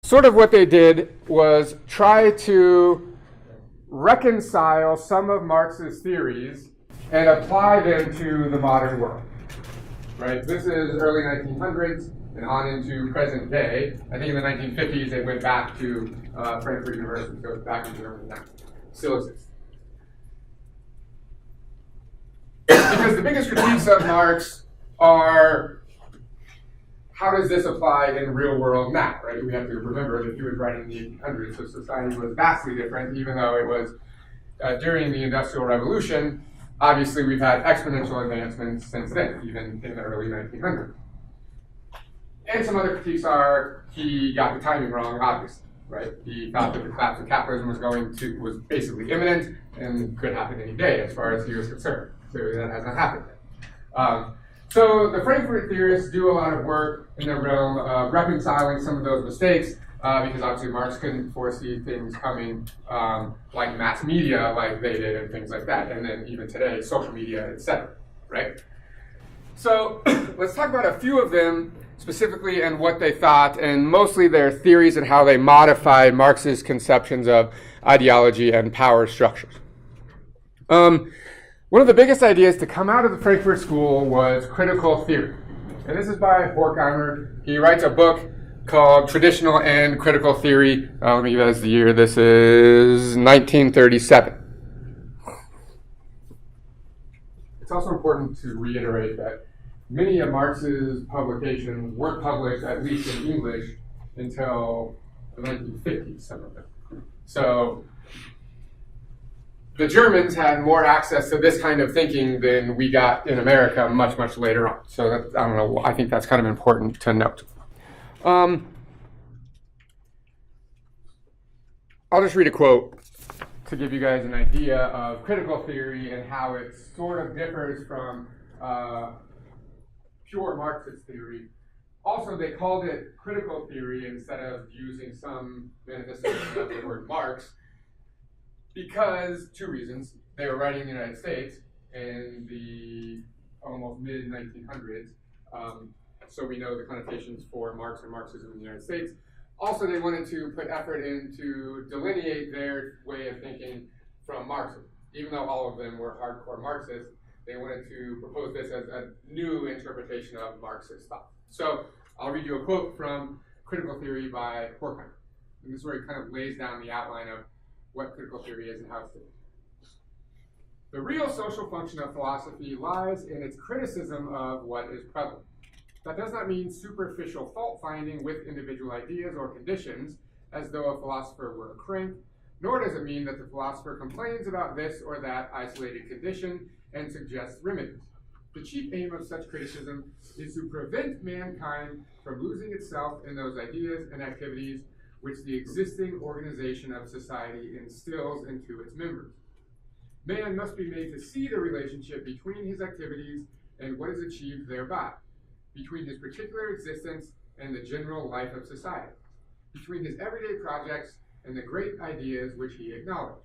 sort of what they did was try to reconcile some of Marx's theories and apply them to the modern world. Right? This is early 1900s and on into present day. I think in the 1950s they went back to Frankfurt University, so it's back in Germany now. Still exists. Because the biggest critiques of Marx are, how does this apply in real world now, right? We have to remember that he was writing in the 1800s, so society was vastly different, even though it was during the Industrial Revolution. Obviously, we've had exponential advancements since then, even in the early 1900s. And some other critiques are, he got the timing wrong, obviously, right? He thought that the collapse of capitalism was basically imminent and could happen any day, as far as he was concerned. Clearly, that hasn't happened yet. So the Frankfurt theorists do a lot of work in the realm of reconciling some of those mistakes, because obviously Marx couldn't foresee things coming like mass media like they did and things like that, and then even today, social media, etc., right? So let's talk about a few of them specifically and what they thought, and mostly their theories and how they modified Marx's conceptions of ideology and power structures. One of the biggest ideas to come out of the Frankfurt School was critical theory. And this is by Horkheimer. He writes a book called Traditional and Critical Theory. Let me give you guys the year. This is 1937. It's also important to reiterate that many of Marx's publications weren't published, at least in English, until the 1950s, some of them. So the Germans had more access to this kind of thinking than we got in America much, much later on. So that, I don't know, I think that's kind of important to note. I'll just read a quote to give you guys an idea of critical theory and how it sort of differs from pure Marxist theory. Also, they called it critical theory instead of using some manifestation of the word Marx, because two reasons. They were writing in the United States in the almost mid-1900s, so we know the connotations for Marx and Marxism in the United States. Also, they wanted to put effort into delineate their way of thinking from Marxism. Even though all of them were hardcore Marxists, they wanted to propose this as a new interpretation of Marxist thought. So I'll read you a quote from Critical Theory by Horkheimer. And this is where he kind of lays down the outline of what critical theory is and how it's different. The real social function of philosophy lies in its criticism of what is prevalent. That does not mean superficial fault-finding with individual ideas or conditions, as though a philosopher were a crank, nor does it mean that the philosopher complains about this or that isolated condition and suggests remedies. The chief aim of such criticism is to prevent mankind from losing itself in those ideas and activities which the existing organization of society instills into its members. Man must be made to see the relationship between his activities and what is achieved thereby, between his particular existence and the general life of society, between his everyday projects and the great ideas which he acknowledges.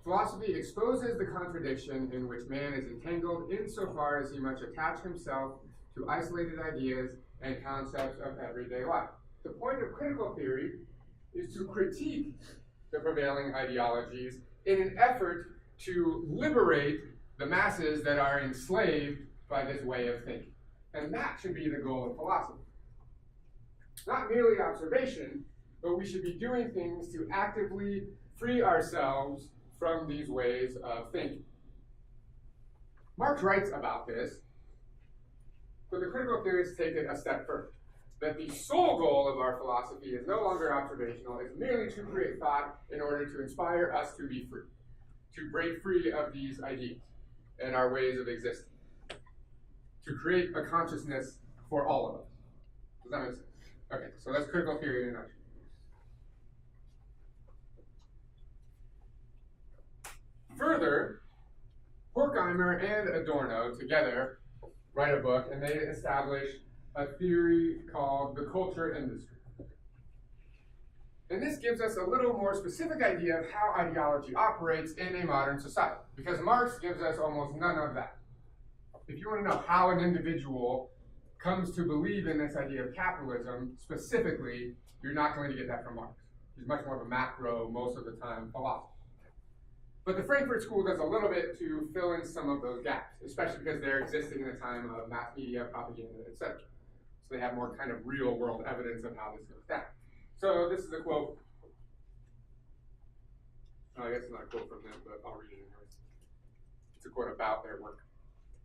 Philosophy exposes the contradiction in which man is entangled insofar as he must attach himself to isolated ideas and concepts of everyday life. The point of critical theory is to critique the prevailing ideologies in an effort to liberate the masses that are enslaved by this way of thinking. And that should be the goal of philosophy. Not merely observation, but we should be doing things to actively free ourselves from these ways of thinking. Marx writes about this, but the critical theorists take it a step further. That the sole goal of our philosophy is no longer observational, it's merely to create thought in order to inspire us to be free, to break free of these ideas and our ways of existing, to create a consciousness for all of us. Does that make sense? Okay, so that's critical theory in a nutshell. Further, Horkheimer and Adorno together write a book, and they establish a theory called the culture industry. And this gives us a little more specific idea of how ideology operates in a modern society, because Marx gives us almost none of that. If you want to know how an individual comes to believe in this idea of capitalism, specifically, You're not going to get that from Marx. He's much more of a macro, most of the time, philosopher. But the Frankfurt School does a little bit to fill in some of those gaps, especially because they're existing in a time of mass media, propaganda, etc. So they have more kind of real world evidence of how this goes down. So this is a quote. I guess it's not a quote from them, but I'll read it anyways. It's a quote about their work.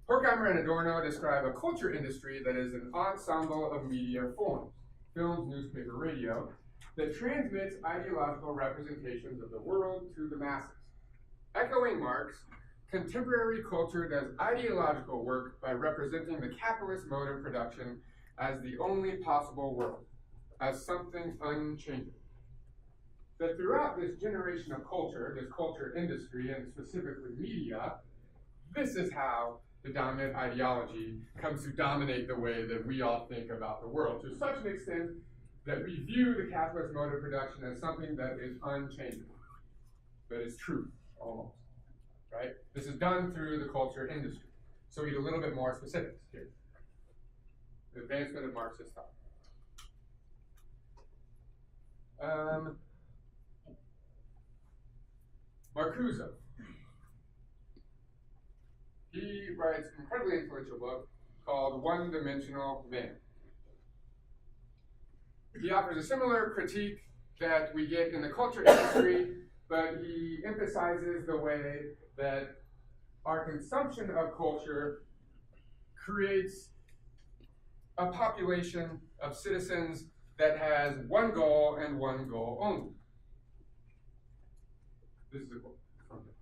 Horkheimer and Adorno describe a culture industry that is an ensemble of media forms, films, newspaper, radio, that transmits ideological representations of the world to the masses. Echoing Marx, contemporary culture does ideological work by representing the capitalist mode of production as the only possible world, as something unchangeable. That throughout this generation of culture, this culture industry, and specifically media, this is how the dominant ideology comes to dominate the way that we all think about the world, to such an extent that we view the capitalist mode of production as something that is unchangeable, that is truth, almost, right? This is done through the culture industry. So we need a little bit more specifics here. The advancement of Marxist thought. Marcuse. He writes an incredibly influential book called OneDimensional Vin. He offers a similar critique that we get in the culture industry, but he emphasizes the way that our consumption of culture creates a population of citizens that has one goal and one goal only. This is a quote from him.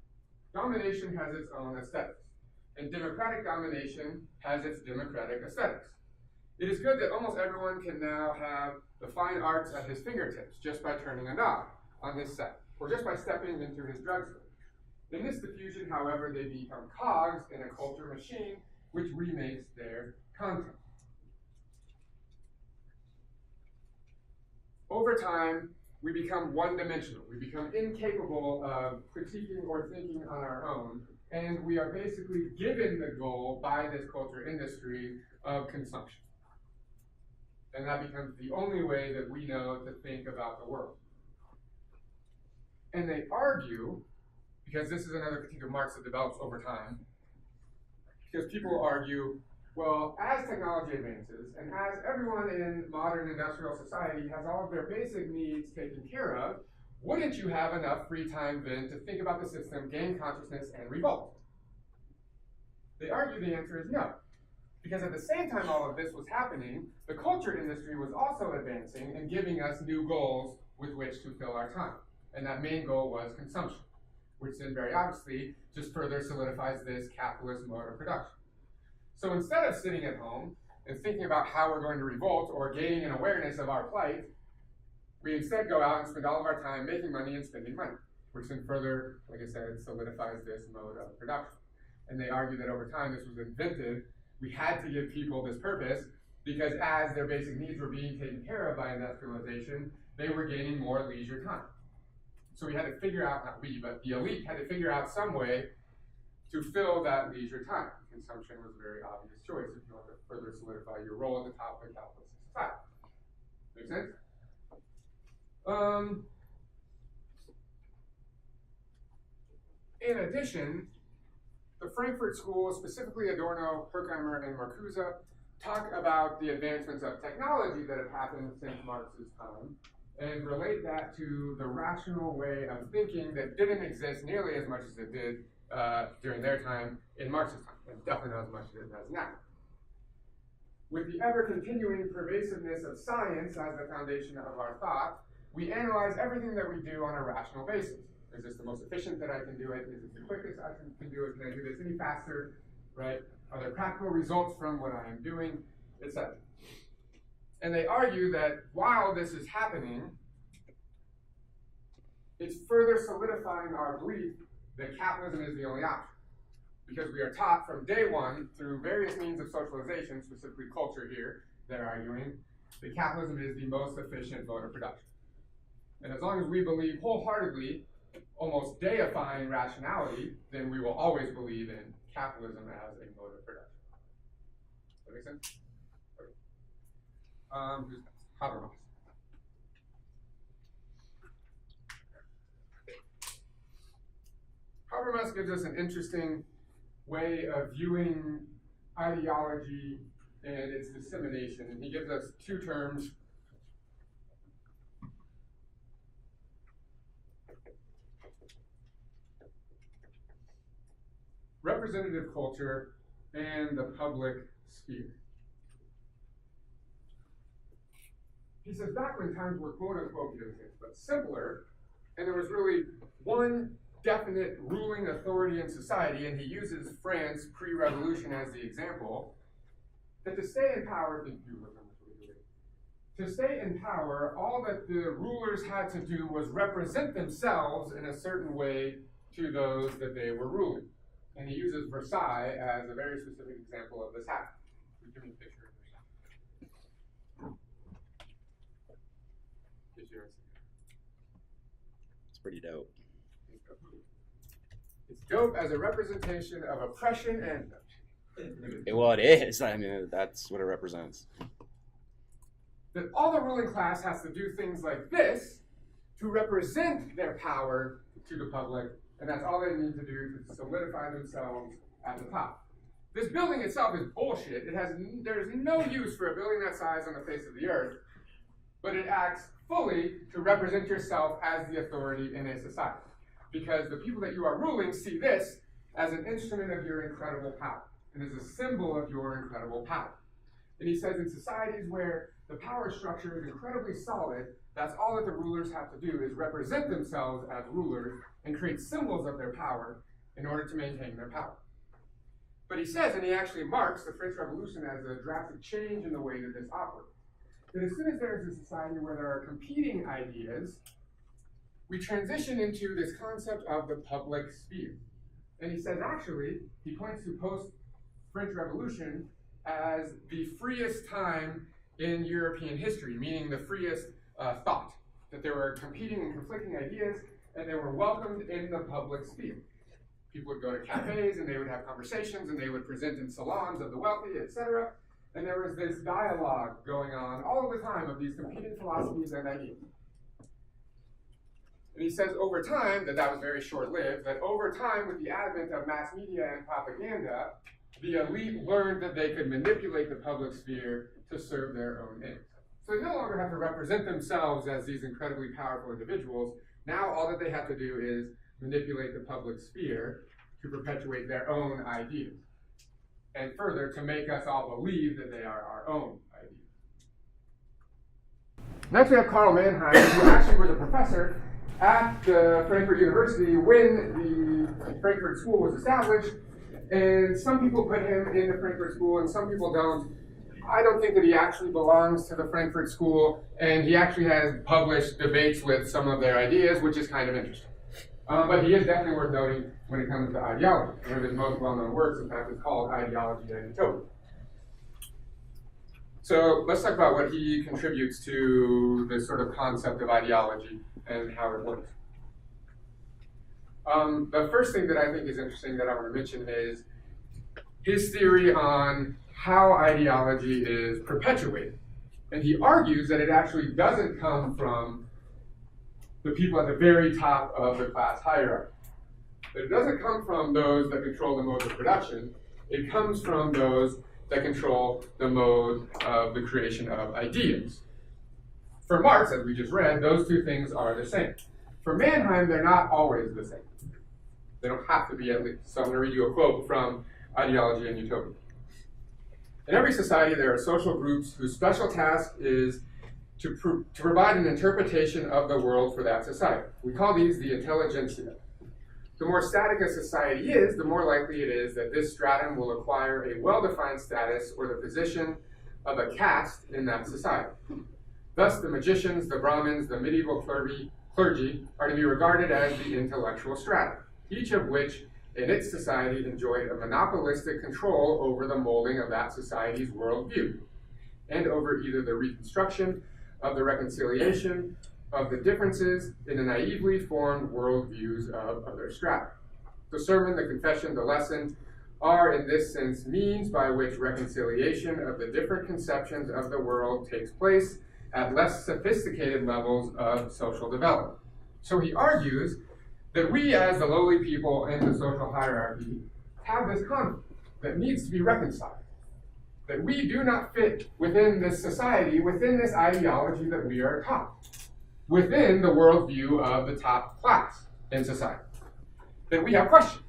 Domination has its own aesthetics, and democratic domination has its democratic aesthetics. It is good that almost everyone can now have the fine arts at his fingertips just by turning a knob on his set, or just by stepping into his drugstore. In this diffusion, however, they become cogs in a culture machine which remakes their content. Over time, we become one-dimensional. We become incapable of critiquing or thinking on our own, and we are basically given the goal by this culture industry of consumption. And that becomes the only way that we know to think about the world. And they argue, because this is another critique of Marx that develops over time, because people argue, well, as technology advances, and as everyone in modern industrial society has all of their basic needs taken care of, wouldn't you have enough free time then to think about the system, gain consciousness, and revolt? They argue the answer is no. Because at the same time all of this was happening, the culture industry was also advancing and giving us new goals with which to fill our time. And that main goal was consumption, which then very obviously just further solidifies this capitalist mode of production. So instead of sitting at home and thinking about how we're going to revolt or gaining an awareness of our plight, we instead go out and spend all of our time making money and spending money, which then further, like I said, solidifies this mode of production. And they argue that over time this was invented. We had to give people this purpose because as their basic needs were being taken care of by industrialization, they were gaining more leisure time. So we had to figure out, not we, but the elite had to figure out some way to fill that leisure time. Consumption was a very obvious choice if you want to further solidify your role at the top of a capitalist society. Make sense? In addition, the Frankfurt School, specifically Adorno, Horkheimer, and Marcuse, talk about the advancements of technology that have happened since Marx's time and relate that to the rational way of thinking that didn't exist nearly as much as it did during their time in Marx's time, and definitely not as much as it does now. With the ever-continuing pervasiveness of science as the foundation of our thought, we analyze everything that we do on a rational basis. Is this the most efficient that I can do it? Is this the quickest I can do it? Can I do this any faster? Right? Are there practical results from what I am doing? Etc. And they argue that while this is happening, it's further solidifying our belief that capitalism is the only option. Because we are taught from day one through various means of socialization, specifically culture here, they're arguing, that capitalism is the most efficient mode of production. And as long as we believe wholeheartedly, almost deifying rationality, then we will always believe in capitalism as a mode of production. Does that make sense? Okay. Who's next? Habermas. Habermas gives us an interesting way of viewing ideology and its dissemination. And he gives us two terms. Representative culture and the public sphere. He says back when times were quote unquote but simpler, and there was really one definite ruling authority in society, and he uses France pre-revolution as the example, that to stay in power, all that the rulers had to do was represent themselves in a certain way to those that they were ruling. And he uses Versailles as a very specific example of this happening. Give me a picture of Versailles. It's pretty dope. It's dope as a representation of oppression and... Well, it is. I mean, that's what it represents. That all the ruling class has to do things like this to represent their power to the public, and that's all they need to do to solidify themselves at the top. This building itself is bullshit. There's no use for a building that size on the face of the earth, but it acts fully to represent yourself as the authority in a society. Because the people that you are ruling see this as an instrument of your incredible power, and as a symbol of your incredible power. And he says in societies where the power structure is incredibly solid, that's all that the rulers have to do is represent themselves as rulers and create symbols of their power in order to maintain their power. But he says, and he actually marks the French Revolution as a drastic change in the way that this operates, that as soon as there is a society where there are competing ideas, we transition into this concept of the public sphere. And he says, actually, he points to post-French Revolution as the freest time in European history, meaning the freest thought, that there were competing and conflicting ideas, and they were welcomed in the public sphere. People would go to cafes, and they would have conversations, and they would present in salons of the wealthy, etc. And there was this dialogue going on all of the time of these competing philosophies and ideas. And he says over time, that was very short-lived, that over time, with the advent of mass media and propaganda, the elite learned that they could manipulate the public sphere to serve their own ends. So they no longer have to represent themselves as these incredibly powerful individuals. Now all that they have to do is manipulate the public sphere to perpetuate their own ideas. And further, to make us all believe that they are our own ideas. Next we have Karl Mannheim, who actually was a professor at the Frankfurt University when the Frankfurt School was established. And some people put him in the Frankfurt School and some people don't. I don't think that he actually belongs to the Frankfurt School, and he actually has published debates with some of their ideas, which is kind of interesting. But he is definitely worth noting when it comes to ideology. One of his most well-known works, in fact, is called Ideology and Utopia. So let's talk about what he contributes to this sort of concept of ideology and how it works. The first thing that I think is interesting that I want to mention is his theory on how ideology is perpetuated. And he argues that it actually doesn't come from the people at the very top of the class hierarchy. That it doesn't come from those that control the modes of production. It comes from those that control the mode of the creation of ideas. For Marx, as we just read, those two things are the same. For Mannheim, they're not always the same. They don't have to be, at least. So I'm going to read you a quote from Ideology and Utopia. In every society, there are social groups whose special task is to provide an interpretation of the world for that society. We call these the intelligentsia. The more static a society is, the more likely it is that this stratum will acquire a well-defined status or the position of a caste in that society. Thus, the magicians, the Brahmins, the medieval clergy are to be regarded as the intellectual stratum, each of which in its society enjoyed a monopolistic control over the molding of that society's worldview, and over either the reconstruction of the reconciliation of the differences in the naively formed worldviews of other strata. The sermon, the confession, the lesson are in this sense means by which reconciliation of the different conceptions of the world takes place at less sophisticated levels of social development. So he argues that we as the lowly people in the social hierarchy have this conflict that needs to be reconciled. That we do not fit within this society, within this ideology that we are taught, within the worldview of the top class in society. That we have questions,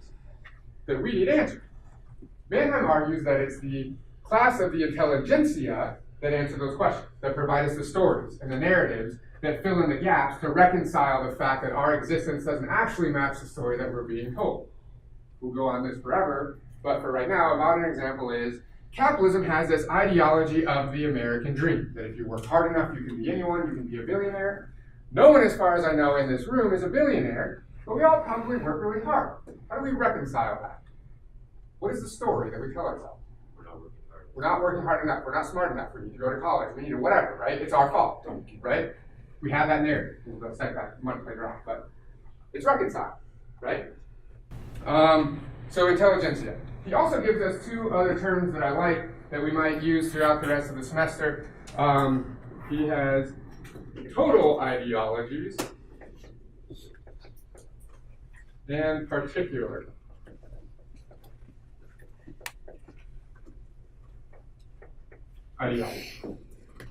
that we need answers. Mannheim argues that it's the class of the intelligentsia that answer those questions, that provide us the stories and the narratives that fill in the gaps to reconcile the fact that our existence doesn't actually match the story that we're being told. We'll go on this forever, but for right now, about an example is capitalism has this ideology of the American dream, that if you work hard enough, you can be anyone, you can be a billionaire. No one, as far as I know, in this room is a billionaire, but we all probably work really hard. How do we reconcile that? What is the story that we tell ourselves? We're not working hard enough. We're not smart enough. We need to go to college. We need to whatever, right? It's our fault, right? We have that narrative. We'll say that much later on, but it's reconciled, right? So intelligentsia. He also gives us two other terms that I like that we might use throughout the rest of the semester. He has total ideologies and particular ideologies.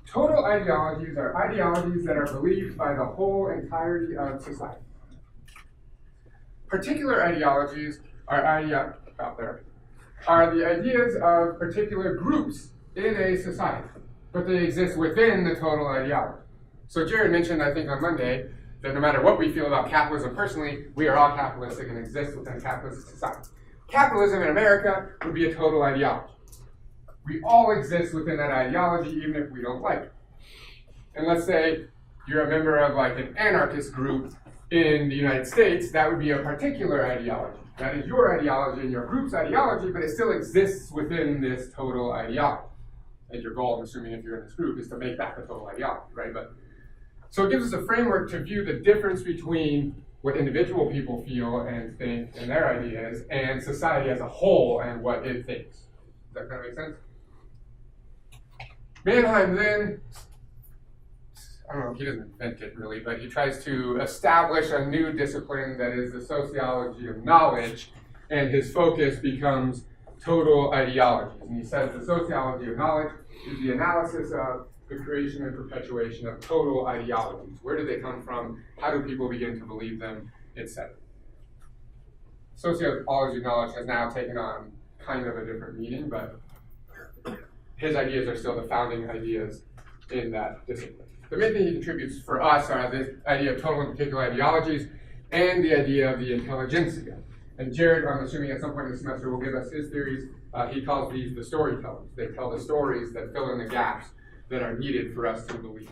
Total ideologies are ideologies that are believed by the whole entirety of society. Particular ideologies are the ideas of particular groups in a society, but they exist within the total ideology. So Jared mentioned, I think on Monday, that no matter what we feel about capitalism personally, we are all capitalistic and exist within a capitalist society. Capitalism in America would be a total ideology. We all exist within that ideology, even if we don't like it. And let's say you're a member of like an anarchist group in the United States, that would be a particular ideology. That is your ideology and your group's ideology, but it still exists within this total ideology. And your goal, I'm assuming if you're in this group, is to make that the total ideology, right? So it gives us a framework to view the difference between what individual people feel and think and their ideas, and society as a whole and what it thinks. Does that kind of make sense? Mannheim then, I don't know, he doesn't invent it really, but he tries to establish a new discipline that is the sociology of knowledge, and his focus becomes total ideologies. And he says the sociology of knowledge is the analysis of the creation and perpetuation of total ideologies. Where do they come from? How do people begin to believe them, etc. Sociology of knowledge has now taken on kind of a different meaning, but his ideas are still the founding ideas in that discipline. The main thing he contributes for us are this idea of total and particular ideologies and the idea of the intelligentsia. And Jared, I'm assuming at some point in the semester, will give us his theories. He calls these the storytellers. They tell the stories that fill in the gaps that are needed for us to believe.